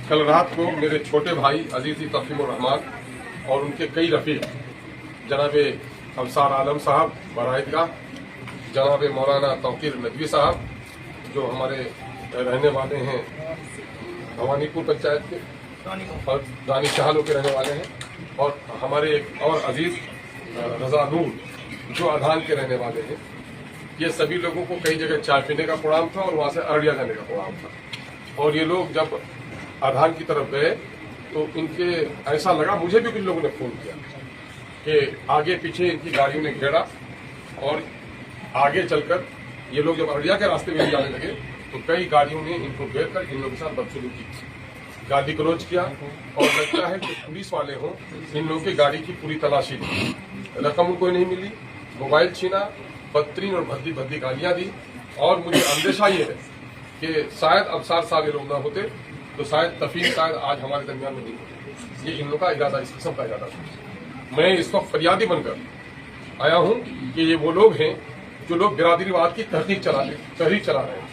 कल रात को मेरे छोटे भाई अजीज़ी तफहीमुर रहमान और उनके कई रफ़ीक जनाब अफसार आलम साहब बराईदगाह, जनाब मौलाना तौकीर नदवी साहब जो हमारे रहने वाले हैं भवानीपुर पंचायत के और दानी चाहलों के रहने वाले हैं, और हमारे एक और अजीज़ रजा नूर जो अधान के रहने वाले हैं। ये सभी लोगों को कई जगह चाय पीने का प्रोग्राम था और वहाँ से अररिया जाने का प्रोग्राम था, और ये लोग जब अधान की तरफ गए तो इनके ऐसा लगा, मुझे भी कुछ लोगों ने फ़ोन किया कि आगे पीछे इनकी गाड़ियों ने घेरा और आगे चलकर ये लोग जब अररिया के रास्ते में जाने लगे तो कई गाड़ियों ने इनको घेर कर इन लोगों के साथ बदसलूकी की, गाली गलौज किया, और लगता है कि पुलिस वाले हों। इन लोगों की गाड़ी की पूरी तलाशी ली, रकम कोई नहीं मिली, मोबाइल छीना, बदतरीन और भद्दी भद्दी गालियां दी। और मुझे अंदेशा ये है कि शायद अफसार साहब ये लोग ना होते तो शायद तफहीम शायद आज हमारे दरमियान में नहीं होती। ये इन लोगों का इरादा, इस किस्म का इरादा था। मैं इस वक्त फरियादी बनकर आया हूं कि ये वो लोग हैं जो लोग बिरादरीवाद की तहरीक चला रहे हैं।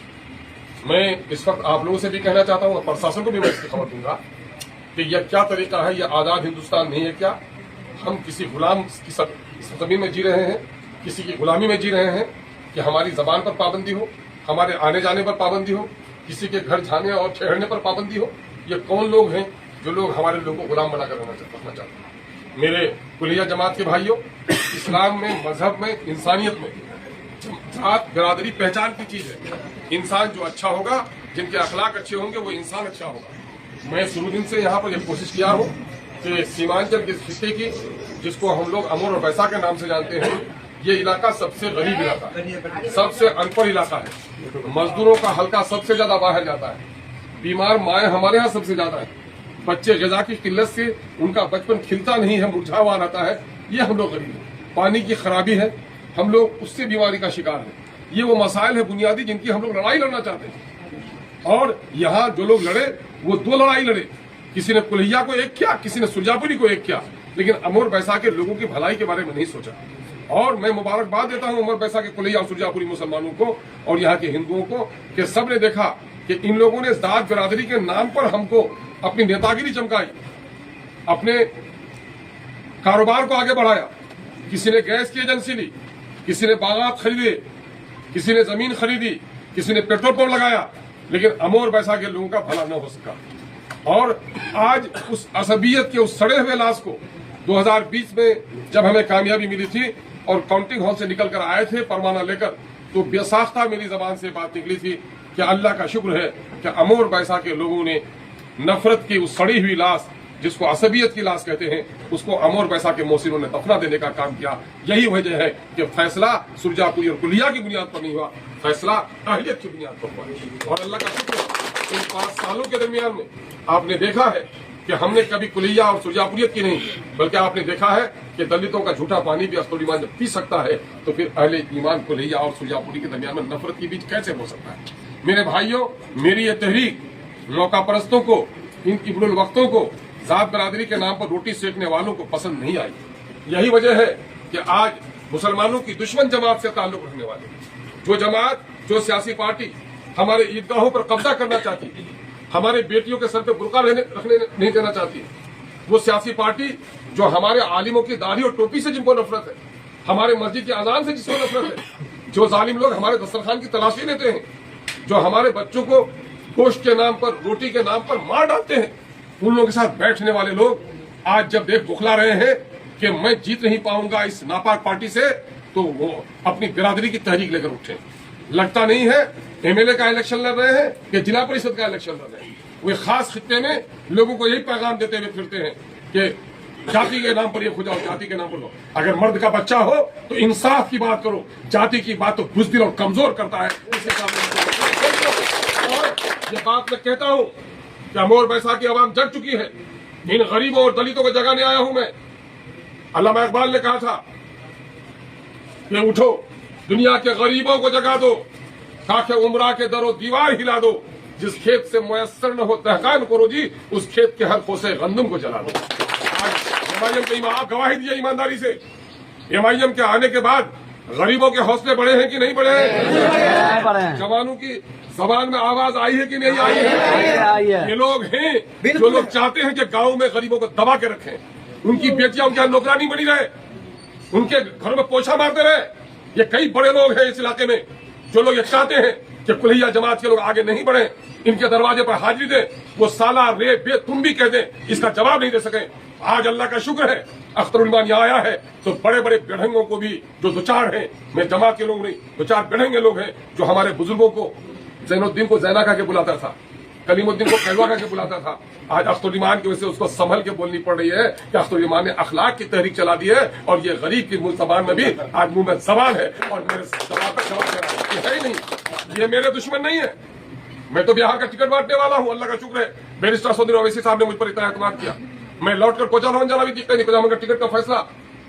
मैं इस वक्त आप लोगों से भी कहना चाहता हूं और प्रशासन को भी मैं इसकी खबर दूंगा कि यह क्या तरीका है, यह आज़ाद हिंदुस्तान नहीं है क्या? हम किसी गुलाम की ज़मीन में जी रहे हैं, किसी की गुलामी में जी रहे हैं कि हमारी जबान पर पाबंदी हो, हमारे आने जाने पर पाबंदी हो, किसी के घर जाने और ठहरने पर पाबंदी हो। ये कौन लोग हैं जो लोग हमारे लोगों को गुलाम बनाकर रखना चाहते हैं? मेरे कुलिया जमात के भाइयों, इस्लाम में, मजहब में, इंसानियत में जात बिरादरी पहचान की चीज है। इंसान जो अच्छा होगा, जिनके अखलाक अच्छे होंगे, वो इंसान अच्छा होगा। मैं शुरू दिन से यहाँ पर यह कोशिश किया हूँ कि सीमांचल के खित्ते की, जिसको हम लोग अमूर और बैसा के नाम से जानते हैं, ये इलाका सबसे गरीब इलाका है, सबसे अनपढ़ इलाका है। मजदूरों का हल्का सबसे ज्यादा बाहर जाता है, बीमार माएँ हमारे यहाँ सबसे ज्यादा है, बच्चे ग़िज़ा की किल्लत से उनका बचपन खिलता नहीं है, मुरझा हुआ रहता है। ये हम लोग गरीब हैं। पानी की खराबी है, हम लोग उससे बीमारी का शिकार हैं। ये वो मसाइल है बुनियादी जिनकी हम लोग लड़ाई लड़ना चाहते हैं। और यहाँ जो लोग लड़े वो दो लड़ाई लड़े, किसी ने कुल्हिया को एक किया, किसी ने सुरजापुरी को एक किया, लेकिन अमर बैसा के लोगों की भलाई के बारे में नहीं सोचा। और मैं मुबारकबाद देता हूं अमर बैसा के कुल्हिया और सुरजापुरी मुसलमानों को और यहाँ के हिंदुओं को कि सब ने देखा कि इन लोगों ने जात बिरादरी के नाम पर हमको अपनी नेतागिरी चमकाई, अपने कारोबार को आगे बढ़ाया। किसी ने गैस की एजेंसी ली, किसी ने बागात खरीदे, किसी ने जमीन खरीदी, किसी ने पेट्रोल पंप लगाया, लेकिन अमर बैसा के लोगों का भला न हो सका। और आज उस असबियत के उस सड़े हुए लाश को 2020 में जब हमें कामयाबी मिली थी और काउंटिंग हॉल से निकल कर आए थे परवाना लेकर, तो बेसाख्ता मेरी जबान से बात निकली थी कि अल्लाह का शुक्र है कि अमर बैसा के लोगों ने नफरत की उस सड़ी हुई लाश, जिसको असबियत की लाश कहते हैं, उसको अमर बैसा के मोहसिनों ने दफना देने का काम किया। यही वजह है कि फैसला सुरजापुरी और कुलिया की बुनियाद पर नहीं हुआ, फैसला अहलियत की बुनियाद पर हुआ। और अल्लाह का शुक्र है, इन 5 सालों के दरमियान में आपने देखा है कि हमने कभी कुलिया और सुरजापुरियत की नहीं, बल्कि आपने देखा है कि दलितों का झूठा पानी भी अस्तुल ईमान जब पी सकता है तो फिर अहले ईमान कुलिया और सुरजापुरी के दरमियान में नफरत की बीच कैसे हो सकता है? मेरे भाइयों, मेरी ये तहरीक मौका परस्तों को, इन इब्नुल वक्तों को, जात बिरादरी के नाम पर रोटी सेकने वालों को पसंद नहीं आई। यही वजह है कि आज मुसलमानों की दुश्मन जमात से ताल्लुक रखने वाले, जो जमात, जो सियासी पार्टी हमारे ईदगाहों पर कब्जा करना चाहती है, हमारे बेटियों के सर पे बुर्का रखने नहीं देना चाहती है, वो सियासी पार्टी जो हमारे आलिमों की दाढ़ी और टोपी से जिनको नफरत है, हमारे मस्जिद की अजान से जिसको नफरत है, जो जालिम लोग हमारे दस्तरखान की तलाशी लेते हैं, जो हमारे बच्चों को गोश्त के नाम पर, रोटी के नाम पर मार डालते हैं, उन लोगों के साथ बैठने वाले लोग आज जब देख बुखला रहे हैं कि मैं जीत नहीं पाऊंगा इस नापाक पार्टी से, तो वो अपनी बिरादरी की तहरीक लेकर उठे। लगता नहीं है एमएलए का इलेक्शन लड़ रहे हैं कि जिला परिषद का इलेक्शन लड़ रहे हैं। वे खास खित्ते में लोगों को यही पैगाम देते हुए फिरते हैं कि जाति के नाम पर ये खुजाओ, जाति के नाम पर लो। अगर मर्द का बच्चा हो तो इंसाफ की बात करो, जाति की बात तो बुज़दिल और कमजोर करता है। और ये बात मैं कहता हूँ कि अमर बैसा की आवाम जग चुकी है। इन गरीबों और दलितों को जगाने आया हूं मैं। अल्लामा इकबाल ने कहा था कि उठो, दुनिया के गरीबों को जगा दो, ताकि उमरा के दरो दीवार हिला दो, जिस खेत से मुयस्सर न हो तहकान करो जी, उस खेत के हर खोसे गंदम को जला दो। आज एमआईएम के इमाम गवाही दिए ईमानदारी से, एमआईएम के आने के बाद गरीबों के हौसले बढ़े हैं कि नहीं बढ़े हैं? जवानों की जबान में आवाज आई है कि नहीं आई है? ये लोग हैं जो लोग चाहते हैं कि गांव में गरीबों को दबा के रखें, उनकी बेटियां उनके नौकरानी बनी रहे, उनके घरों में पोछा मारते रहे। ये कई बड़े लोग हैं इस इलाके में जो लोग ये चाहते हैं कि कुल्हिया जमात के लोग आगे नहीं बढ़े, इनके दरवाजे पर हाजिरी दे, वो साला रे बे तुम भी कह दे, इसका जवाब नहीं दे सके। आज अल्लाह का शुक्र है अख्तरुल ईमान यहाँ आया है तो बड़े बड़े बेढंगों को भी जो दो चार हैं, मैं जमात के लोग नहीं, दो चार बेढंगे लोग हैं जो हमारे बुजुर्गों को जैनुद्दीन को जैना का के बुलाता था, कलीमुद्दीन को कहलवा का के बुलाता था, आज अख्तरुल ईमान की वजह से उसको संभल के बोलनी पड़ रही है कि अख्तरुल ईमान ने अखलाक की तहरीक चला दी है और ये गरीब की मुंह जबान में भी आज मुंह में जबान है और मेरे जवाब का जवाब दे रहा है। ये है ही नहीं, ये मेरे दुश्मन नहीं है। मैं तो बिहार का टिकट बांटने वाला हूँ, अल्लाह का शुक्र है बैरिस्टर सौदरी ओवैसी साहब ने मुझ पर इतना एतमाद किया। मैं लौटकर कोचा भवन जाना भी दिक्कत नहीं, कोचा भवन का टिकट का फैसला,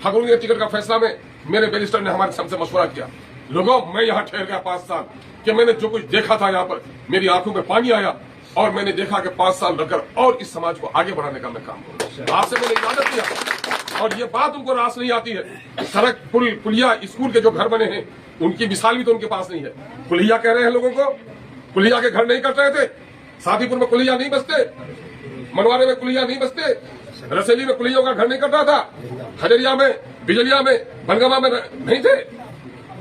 ठाकुर के टिकट का फैसला में मेरे बैरिस्टर ने हमारे सबसे मशवरा किया। लोगों, मैं यहाँ ठहर गया 5 साल कि मैंने जो कुछ देखा था यहाँ पर मेरी आंखों में पानी आया और मैंने देखा कि 5 साल रखकर और इस समाज को आगे बढ़ाने का मैं काम करूँ। आपसे मैंने इजाजत किया और ये बात उनको रास नहीं आती है। सड़क पुल पुलिया स्कूल के जो घर बने हैं उनकी मिसाल भी तो उनके पास नहीं है। कुल्हिया कह रहे हैं लोगों को, कुल्हिया के घर नहीं कट रहे थे, सादीपुर में कुल्हिया नहीं बसते, मनवारे में कुल्हिया नहीं बसते, रसेली में कुल्हियों का घर नहीं कट रहा था, खजरिया में, बिजलिया में, बनगमा में नहीं थे।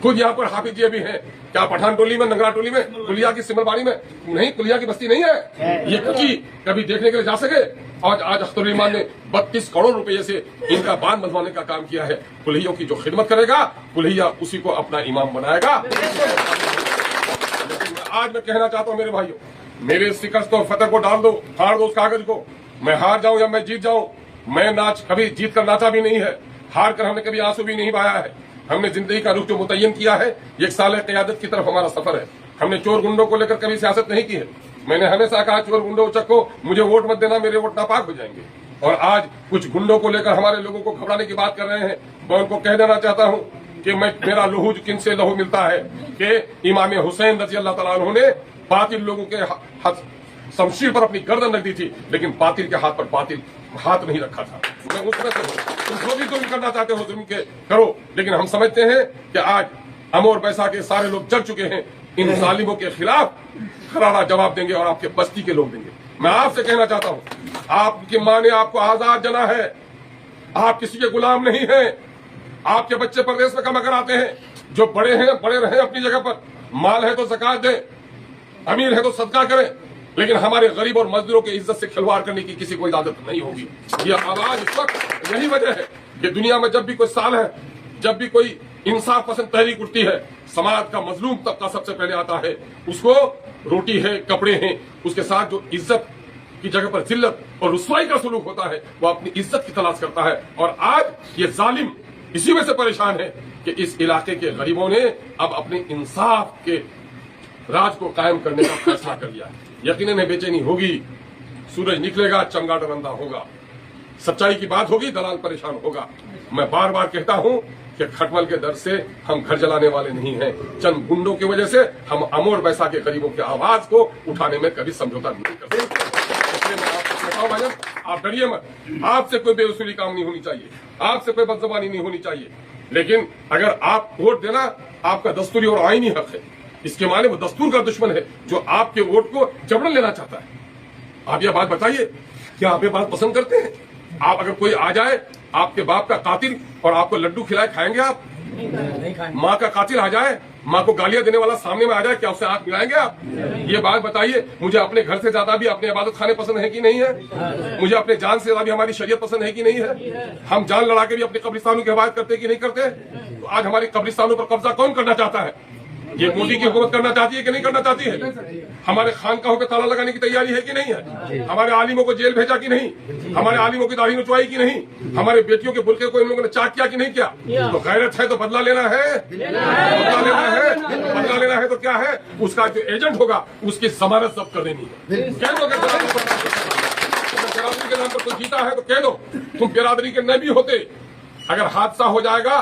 खुद यहाँ पर हाफिज जी भी हैं, क्या पठान टोली में, नंगरा टोली में, कुलिया की सिमरबाड़ी में नहीं, कुलिया की बस्ती नहीं है। ये कच्ची कभी देखने के लिए जा सके। और आज अख्तरुल ईमान ने 32 करोड़ रुपए से इनका बांध बंधवाने का काम किया है। कुल्हियों की जो खिदमत करेगा कुल्हिया उसी को अपना इमाम बनाएगा। लेकिन आज मैं कहना चाहता हूँ मेरे भाइयों, मेरे शिकस्त और फतेह को डाल दो, फाड़ दो उस कागज को। मैं हार जाऊं या मैं जीत जाऊं, मैं नाच कभी जीत कर नाचा भी नहीं है, हार कर हमने कभी आंसू भी नहीं बहाया है। हमने जिंदगी का रुख जो मुतय्यन किया है, 1 साल क़यादत की तरफ हमारा सफर है। हमने चोर गुंडों को लेकर कभी सियासत नहीं की है। मैंने हमेशा कहा चोर गुंडों चक्को मुझे वोट मत देना, मेरे वोट नापाक हो जाएंगे। और आज कुछ गुंडों को लेकर हमारे लोगों को घबराने की बात कर रहे हैं। मैं उनको कह देना चाहता हूँ कि मेरा लहू किन से लहू मिलता है कि इमाम हुसैन रज़ी अल्लाह तआला अन्हु ने बातिल लोगों के शमशीर पर अपनी गर्दन रख दी थी, लेकिन बातिल के हाथ पर बातिल हाथ नहीं रखा था। मैं उसमें से हूं। तुम जो भी जुल्म करना चाहते हो जुल्म के करो, लेकिन हम समझते हैं कि आज अमर बैसा के सारे लोग जग चुके हैं। इन जालिमों के खिलाफ करारा जवाब देंगे और आपके बस्ती के लोग देंगे। मैं आपसे कहना चाहता हूँ, आपकी माँ ने आपको आजाद जना है, आप किसी के गुलाम नहीं है। आपके बच्चे परदेश में कमा कर आते हैं, जो बड़े हैं बड़े रहे अपनी जगह पर, माल है तो ज़कात दें, अमीर है तो सदका करें, लेकिन हमारे गरीब और मजदूरों की इज्जत से खिलवाड़ करने की किसी को इजाजत नहीं होगी। यह आवाज इस वक्त यही वजह है कि दुनिया में जब भी कोई साल है, जब भी कोई इंसाफ पसंद तहरीक उठती है, समाज का मजलूम तबका सबसे पहले आता है। उसको रोटी है, कपड़े हैं, उसके साथ जो इज्जत की जगह पर जिल्लत और रुसवाई का सलूक होता है, वो अपनी इज्जत की तलाश करता है। और आज ये जालिम इसी में से परेशान है कि इस इलाके के गरीबों ने अब अपने इंसाफ के राज को कायम करने का फैसला कर लिया है। यकीनन बेचैनी होगी, सूरज निकलेगा, चंगा डरंदा होगा, सच्चाई की बात होगी, दलाल परेशान होगा। मैं बार बार कहता हूं कि खटमल के दर से हम घर जलाने वाले नहीं हैं। चंद गुंडों की वजह से हम अमर बैसा के गरीबों की आवाज को उठाने में कभी समझौता नहीं करते। इसलिए मैं आपको कहता हूं भाईजान, आप डरिए मत। आपसे कोई बेउसूली काम नहीं होनी चाहिए, आपसे कोई बदजुबानी नहीं होनी चाहिए, लेकिन अगर आप वोट देना आपका दस्तूरी और आईनी हक है। इसके माने वो दस्तूर का दुश्मन है जो आपके वोट को जबरन लेना चाहता है। आप यह बात बताइए, क्या आप ये बात पसंद करते हैं? आप अगर कोई आ जाए आपके बाप का कातिल और आपको लड्डू खिलाए, खाएंगे आप? माँ का कातिल आ जाए, माँ को गालियां देने वाला सामने में आ जाए, क्या उससे हाथ मिलाएंगे आप? ये बात बताइए। मुझे अपने घर से ज्यादा भी अपने इबादत खाने पसंद है कि नहीं है? मुझे अपने जान से ज्यादा भी हमारी शरीयत पसंद है कि नहीं है? हम जान लड़ा के भी अपने कब्रिस्तानों की हिफाजत करते कि नहीं करते? तो आज हमारी कब्रिस्तानों पर कब्जा कौन करना चाहता है? ये मोदी की हुकूमत करना चाहती है कि नहीं करना चाहती है? हमारे खानकाहों पे ताला लगाने की तैयारी है कि नहीं है? हमारे आलिमों को जेल भेजा कि नहीं? हमारे आलिमों की दाढ़ी नचवाई कि नहीं? हमारे बेटियों के बुर्के को इन लोगों ने चाक किया कि नहीं किया? तो गैरत है तो बदला लेना है, बदला लेना है, बदला लेना है तो क्या है? उसका जो एजेंट होगा उसकी जमानत जब्त कर देनी है। कह दो बिरादरी के नाम पर कोई जीता है तो कह दो तुम बिरादरी के न भी होते। अगर हादसा हो जाएगा,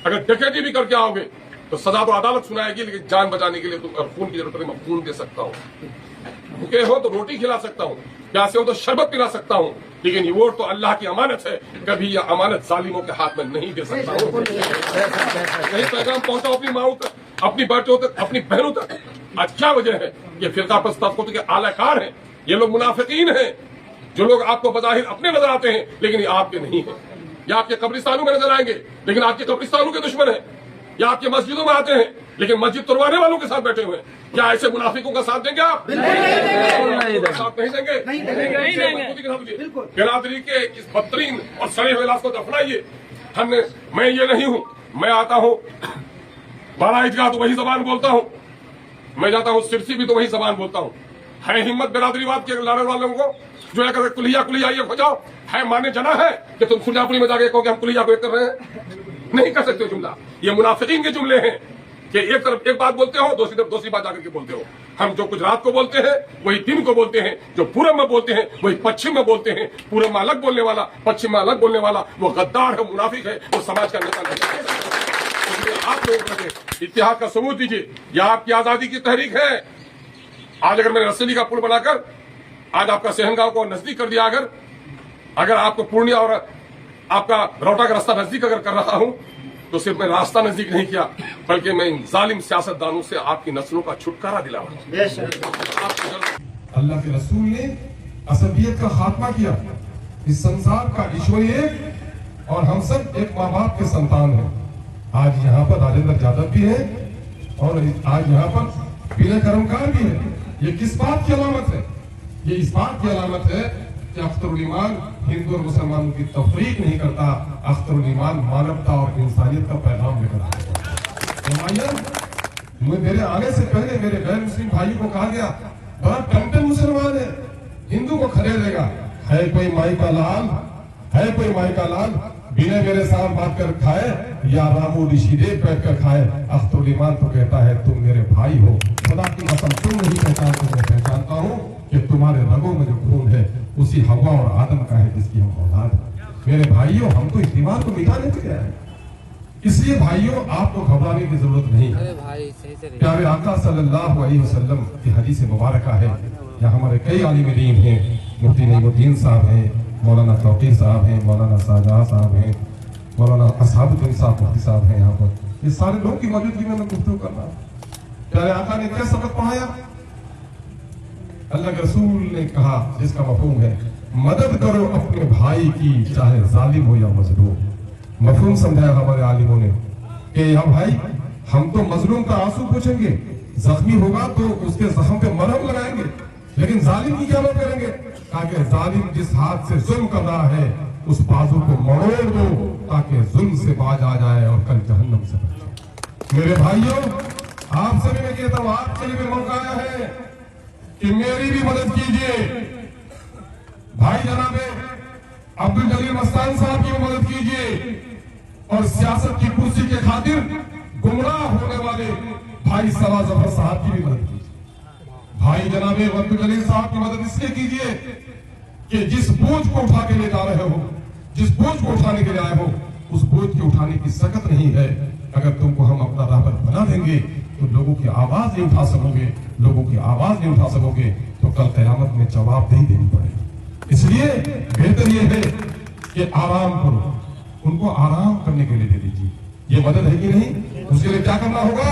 अगर डकैती भी करके आओगे तो सजा तो अदालत सुनाएगी, लेकिन जान बचाने के लिए तुम खून की जरूरत है, मैं खून दे सकता हूँ। भूखे हो तो रोटी खिला सकता हूँ, प्यासे हो तो शरबत पिला सकता हूँ, लेकिन ये वोट तो अल्लाह की अमानत है, कभी यह अमानत जालिमों के हाथ में नहीं दे सकता हूँ। यही पैगाम पहुंचाओ अपनी माओं तक, अपनी बेटियों तक, अपनी बहनों तक आज क्या वजह है? ये फिरका परस्त के आलाकार हैं, ये लोग मुनाफिकीन हैं, जो लोग आपको बज़ाहिर अपने नजर आते हैं लेकिन ये आपके नहीं है। या आपके कब्रिस्तानों में नजर आएंगे लेकिन आपके कब्रिस्तानों के दुश्मन है। या आपके मस्जिदों में आते हैं लेकिन मस्जिद तोड़वाने वालों के साथ बैठे हुए हैं। क्या ऐसे मुनाफिकों का साथ देंगे आप? साथ नहीं देंगे। बिरादरी के इस बदतरीन और सड़े हुए लाश को दफनाइए। मैं ये नहीं हूं, मैं आता हूं बारा ईदगाह तो वही जबान बोलता हूं, मैं जाता हूं सिरसी भी तो वही जबान बोलता हूं। है हिम्मत बिरादरीवाद के लड़ने वालों को जो है कुलिया कुलिया ये हो जाओ, है माने जना है कि तुम सुजापुरी में जाके कहो कि हम कुलिया को एक कर रहे हैं? नहीं कर सकते जुमला। ये मुनाफिकीन के जुमले हैं कि एक तरफ एक बात बोलते हो, दूसरी तरफ दूसरी बात आकर के बोलते हो। हम जो गुजरात को बोलते हैं वही दिन को बोलते हैं, जो पूरब में बोलते हैं वही पश्चिम में बोलते हैं। पूरब में अलग बोलने वाला, पश्चिम में अलग बोलने वाला वो गद्दार है, मुनाफिक है, वो समाज का नेता नहीं है। आप लोग इतिहास का सबूत दीजिए। यह आपकी आजादी की तहरीक है। आज अगर मैंने रसली का पुल बनाकर आज आपका सेहनगांव को नजदीक कर दिया, अगर आपको पूर्णिया और आपका रौटा का रास्ता नजदीक अगर कर रहा हूं तो सिर्फ मैं रास्ता नजदीक नहीं किया बल्कि मैं इन जालिम सियासतदानों से आपकी नस्लों का छुटकारा दिलावा। अल्लाह के रसूल ने असबियत का खात्मा किया। इस संसार का ईश्वर एक और हम सब एक माँ बाप के संतान हैं। आज यहाँ पर राजेंद्र यादव भी है और आज यहाँ पर विनय कर्मकार भी है। ये किस बात की अलामत है? ये इस बात की अलामत है कि अख्तरुल ईमान हिंदू और मुसलमानों की तफरीक नहीं करता, अख्तरुल ईमान मानवता और इंसानियत का पैगाम लेकर आता है। मेरे आने से पहले मेरे गैर मुस्लिम भाई को कहा गया बड़ा टमटम मुसलमान है, हिंदू को खरीदेगा। है कोई माई का लाल, है कोई माई का लाल बिना मेरे साथ बात कर खाए या रामू ऋषिदेव बैठ कर खाए। अख्तरुल ईमान तो कहता है तुम मेरे भाई हो, खुदा की कसम तुम नहीं पहचानते, मैं पहचानता हूँ कि तुम्हारे रगों में जो खून है उसी हवा और आदम का है जिसकी हम औलाद है। मेरे भाइयों, हम तो इस दीवार को मिटाने के लिए आए, इसलिए भाइयों आपको घबराने की जरूरत नहीं है। प्यारे आका सल्लल्लाहु अलैहि वसल्लम की हदीस मुबारका है। यहाँ हमारे कई आलिम दीन हैं, मुफ्ती नईमुद्दीन साहब हैं, मौलाना तौकीर साहब हैं, मौलाना शाहजहां साहब हैं, मौलाना असहाबुद्दीन साहब मुफ्ती साहब हैं। यहाँ पर ये सारे लोग की मौजूदगी में मैं गुफ्तगू कर रहा हूँ। प्यारे आका ने क्या सबक पढ़ाया? अल्लाह के रसूल ने कहा जिसका मफहूम है मदद करो अपने भाई की, चाहे जालिम हो या मजलूम। मफहूम समझाया हमारे आलिमों ने कि या भाई हम तो मजलूम का आंसू पूछेंगे, जख्मी होगा तो उसके जख्म पे मरहम लगाएंगे, लेकिन जालिम की क्या बात करेंगे? ताकि जालिम जिस हाथ से जुल्म कर रहा है उस बाजू को मरोड़ दो ताकि जुल्म से बाज आ जाए और कल जहन्नम से बचे। मेरे भाइयों, आपसे भी मैं कहता हूँ, आपके लिए भी मौका आया है कि मेरी भी मदद कीजिए। भाई जनाबे अब्दुल जलील मस्तान साहब की मदद कीजिए और सियासत की कुर्सी के खातिर गुमराह होने वाले भाई सवा जफर साहब की भी मदद कीजिए। भाई जनाबे अब्दुल जलील साहब की मदद इसलिए कीजिए कि जिस बोझ को उठा के ले जा रहे हो, जिस बोझ को उठाने के लिए आए हो, उस बोझ के उठाने की सकत नहीं है। अगर तुमको हम अपना राहबर बना देंगे तो लोगों की आवाज नहीं उठा सकोगे, लोगों की आवाज नहीं उठा सकोगे तो कल कयामत में जवाबदेही देनी पड़ेगी। इसलिए बेहतर यह है कि आराम करो, उनको आराम करने के लिए दे दीजिए। ये मदद है कि नहीं? उसके लिए क्या करना होगा?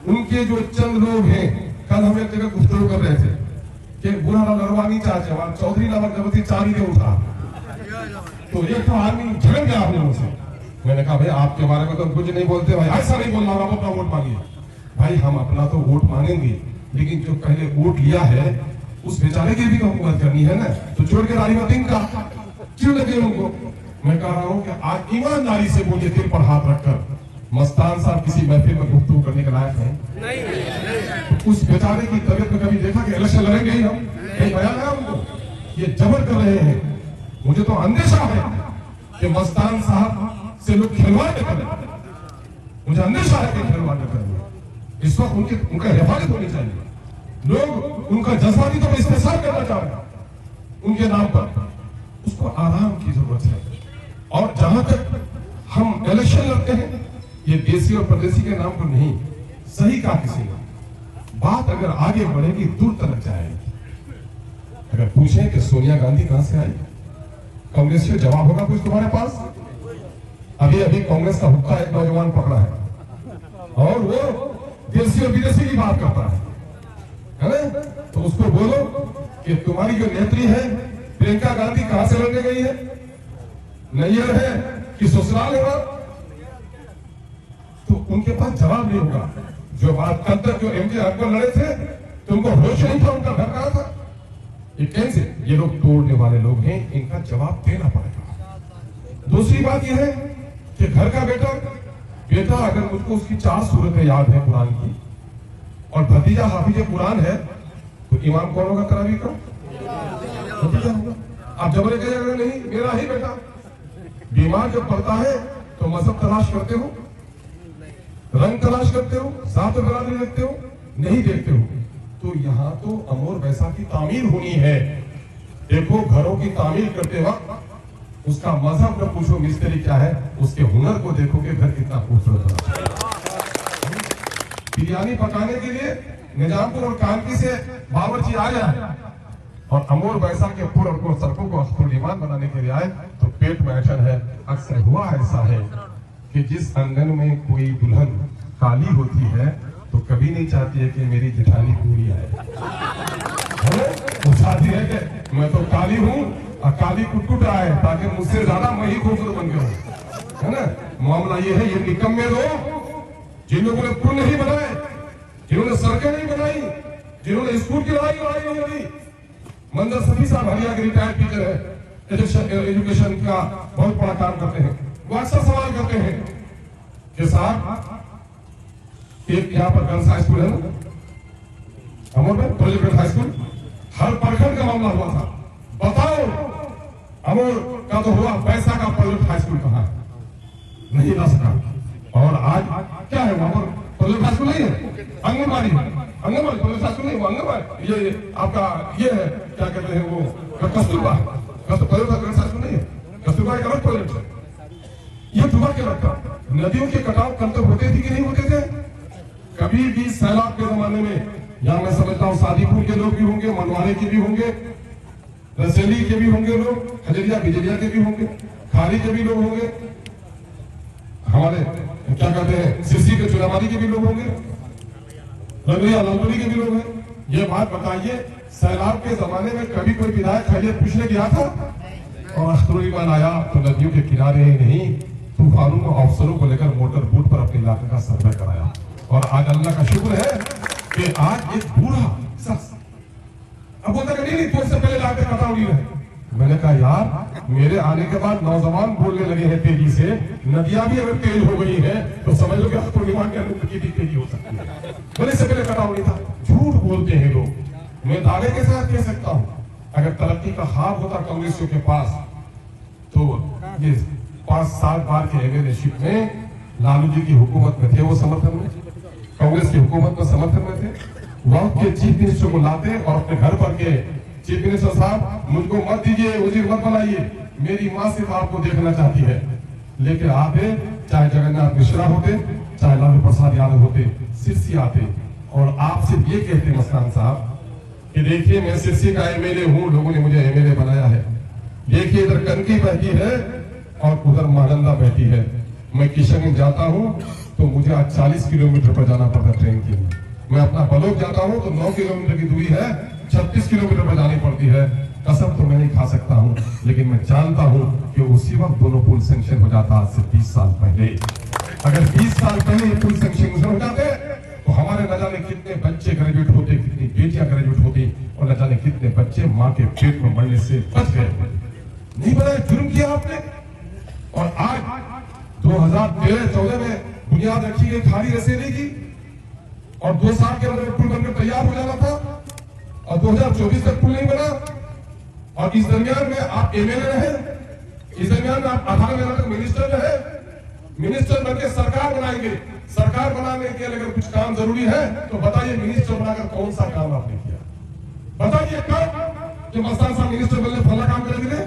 उनके जो चंद लोग हैं, कल हम एक जगह गुफ्तगू कर रहे थे कि बुरा लड़वानी चाचे वहां चौधरी नमक जबरती चारी ने उठा तो एक तो आदमी झगड़ गया अपने मुझसे। मैंने कहा भाई आपके बारे में तो कुछ नहीं बोलते भाई, ऐसा नहीं बोलना, आप अपना वोट मांगिए। भाई हम अपना तो वोट मांगेंगे, लेकिन जो पहले वोट लिया है उस बेचारे की भी मदद करनी है ना। तो छोड़ के रानी मतीन का क्यों लगे उनको? मैं कह रहा हूँ कि आज ईमानदारी से बोलिए, दिल पर हाथ रखकर, मस्तान साहब किसी महफिल में गुफ्तगू करने के लायक है नहीं। तो उस बेचारे की तबीयत में कभी देखा कि इलेक्शन लड़ेंगे ही हम? यही बयान है उनको, ये जबर कर रहे हैं। मुझे तो अंदेशा है कि मस्तान साहब से लोग खिलवाड़ करें, मुझे अंदेशा है कि खिलवाड़ करेंगे। इस वक्त उनका हिफाजत होनी चाहिए। लोग उनका जज्बाती तो इस्तेसाल करना चाह रहे हैं उनके नाम पर, उसको आराम की जरूरत है। और जहां तक हम इलेक्शन लड़ते हैं, ये देसी और परदेसी के नाम पर नहीं, सही कहा किसी ने, बात अगर आगे बढ़ेगी दूर तक जाएगी। अगर पूछें कि सोनिया गांधी कहां से आई, कांग्रेस से जवाब होगा कुछ तुम्हारे पास? अभी अभी कांग्रेस का हुक्का एक नौजवान पकड़ा है और वो देसी और विदेशी की बात करता है। है ना? तो उसको बोलो कि तुम्हारी जो नेत्री है प्रियंका गांधी कहां से लड़ने गई है, नैयर है कि ससुराल है वहां? तो उनके पास जवाब नहीं होगा। जो बात कल तक जो एमजे अकबर लड़े थे, तुमको होश नहीं था, उनका घर कहां था? ये कैसे ये लोग तोड़ने वाले लोग हैं, इनका जवाब देना पड़ेगा। दूसरी बात यह है कि घर का बेटा अगर मुझको उसकी 4 सूरतें याद है कुरान की और भतीजा हाफिज कुरान है, तो इमाम कौन होगा तरावी का? भतीजा होगा। आप जबरे कहेगा नहीं मेरा ही बेटा। बीमार जब पड़ता है तो मजहब तलाश करते हो, रंग तलाश करते हो, साथ बरादरी रखते हो, नहीं देखते हो। तो यहाँ तो अमोर वैसा की तामीर होनी है। देखो घरों की तामीर करते वक्त उसका मजहब न पूछो मिस्त्री क्या है, उसके हुनर को देखो कि घर कितना खूबसूरत है। बिरयानी पकाने के लिए निजामपुर और कानकी से बावर्ची आ जाए और अमोर वैसा के पुर और सड़कों को अख्तुल-ईमान बनाने के लिए आए तो पेट में अड़चन है। अक्सर हुआ ऐसा है कि जिस आंगन में कोई दुल्हन काली होती है तो कभी नहीं चाहती है कि मेरी जेठानी पूरी आए। वो चाहती है कि मैं तो काली हूँ और काली कुटकुट आए ताकि मुझसे ज्यादा मैं ही खूबसूरत बन गया हूँ, है ना? मामला ये है, ये निकम्मे लोग जिन लोगों ने पुल नहीं बनाए, जिन्होंने सड़कें नहीं बनाई, जिन्होंने स्कूल की लड़ाई नहीं लड़ी। मंजर सफी साहब हरियाणा के रिटायर्ड टीचर है, एजुकेशन का बहुत बड़ा काम करते हैं। वो अक्सर सवाल करते हैं कि साहब एक यहाँ पर गर्ल्स हाई स्कूल है ना अमोर में, प्रोजेक्ट हाई स्कूल, हर प्रखंड का मामला हुआ था। बताओ अमोर का तो हुआ, पैसा का प्रोजेक्ट हाई स्कूल कहाँ है? नहीं ला सका। और आज क्या है वहां पर? प्रोजेक्ट हाई स्कूल नहीं है, आंगनबाड़ी है। आंगनबाड़ी प्रोजेक्ट हाई स्कूल नहीं, वो आंगनबाड़ी ये आपका ये है क्या कहते हैं वो कस्तूरबा, प्रोजेक्ट हाई स्कूल नहीं है, कस्तूरबा एक अलग प्रोजेक्ट है। ये डूबा के रखा। नदियों के कटाव कल तक होते थे कि नहीं होते थे? कभी भी सैलाब के जमाने में यहाँ मैं समझता हूँ सादीपुर के लोग भी होंगे, मनवाने के भी होंगे, रसेली के भी होंगे लोग, हजरिया बिजरिया के भी होंगे, खारी के भी लोग होंगे, हमारे क्या कहते हैं सिरसी के चुनावाली के भी लोग होंगे, रंगरिया लंदोरी के भी लोग हैं। ये बात बताइए, सैलाब के जमाने में कभी कोई विधायक खैरियत पूछने गया था? और अख्तुल-ईमान आया तो नदियों के किनारे ही नहीं, तूफानों को अफसरों को लेकर मोटर बोट पर अपने इलाके का सर्वे कराया। और आज अल्लाह का शुक्र है कि आज एक बूढ़ा शख्स अब बोलता कि नहीं तो उससे पहले लाते कटावड़ी रहे। मैंने कहा यार मेरे आने के बाद नौजवान बोलने लगे हैं तेजी से, नदियां भी अगर तेज हो गई है तो समझ लो कि अख्तुल-ईमान के अंदर की भी तेजी हो सकती है। बोले इससे पहले कटावड़ी था। झूठ बोलते हैं लोग। मैं दावे के साथ कह सकता हूं अगर तरक्की का ख्वाब होता कांग्रेसियों के पास तो ये 5-7 बार के एमएलएशिप में लालू जी की हुकूमत में थे, वो समर्थन में, कांग्रेस की हुकूमत में समर्थन में थे। वक्त के चीफ मिनिस्टर को लाते और अपने घर पर के चीफ मिनिस्टर साहब मुझको मत दीजिए, वजीर मत बनाइए, मेरी माँ सिर्फ आपको देखना चाहती है। लेके आते, चाहे जगन्नाथ मिश्रा होते, चाहे लालू प्रसाद यादव होते, सिरसी आते और आप सिर्फ ये कहते मस्तान साहब कि देखिए मैं सिरसी का एमएलए हूँ, लोगों ने मुझे एमएलए बनाया है। देखिए इधर कनकी बहती है और उधर महानंदा बहती है। मैं किशनगंज जाता हूँ तो मुझे आज 40 किलोमीटर पर जाना पड़ता है ट्रेन के लिए। मैं अपना बलोद जाता हूँ तो 9 किलोमीटर की दूरी है, 36 किलोमीटर पर जानी पड़ती है। कसम तो मैं नहीं खा सकता हूँ, लेकिन मैं जानता हूँ कि उसी वक्त दोनों पुल सैंक्शन हो जाता आज से 20 साल पहले। अगर 20 साल पहले ये पुल सैंक्शन हो जाते तो हमारे न जाने कितने बच्चे ग्रेजुएट होते, कितनी बेटियां ग्रेजुएट होती और न जाने कितने बच्चे माँ के पेट में मरने से बच गए। नहीं बताया, जुर्म किया आपने। और आज 2013-14 में बुनियाद रखी गई खाली रसेली की और 2 साल के अंदर पुल बनकर तैयार हो जाना था और 2024 तक पुल नहीं बना। और इस दरमियान में आप एमएलए रहे, इस दरमियान में आप 18 महीने तक मिनिस्टर रहे। मिनिस्टर बनकर सरकार बनाएंगे, सरकार बनाने के लिए अगर कुछ काम जरूरी है तो बताइए मिनिस्टर बनाकर कौन सा काम आपने किया? बताइए कब कि मस्तान साहब मिनिस्टर बनने फला काम करेंगे?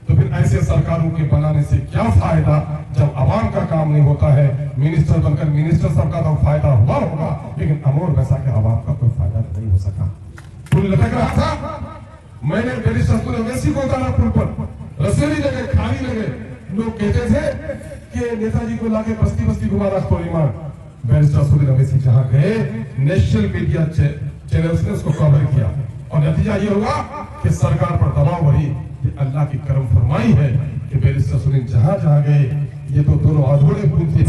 तो फिर ऐसे सरकारों के बनाने से क्या फायदा जब आवाम का काम नहीं होता है। मिनिस्टर बनकर मिनिस्टर सबका तो फायदा हुआ होगा, लेकिन अमोर वैसा के आवाम का कोई फायदा नहीं हो सका। पुल लटक रहा था, मैंने बैरिस्टर वैसी को उतारा पुल पर, रसेली लगे, खाली लगे। लोग कहते थे कि नेताजी को लाके बस्ती बस्ती घुमा रहा अख्तुल-ईमान। बैरिस्टर सुनील अवैसी जहां गए, नेशनल मीडिया चैनल्स ने उसको कवर किया और नतीजा ये हुआ कि सरकार पर दबाव बढ़ी। ये अल्लाह की करम फरमाई है कि बैरिस्टर सुनील जहां जहां गए ये तो दोनों अधूरे पुल थे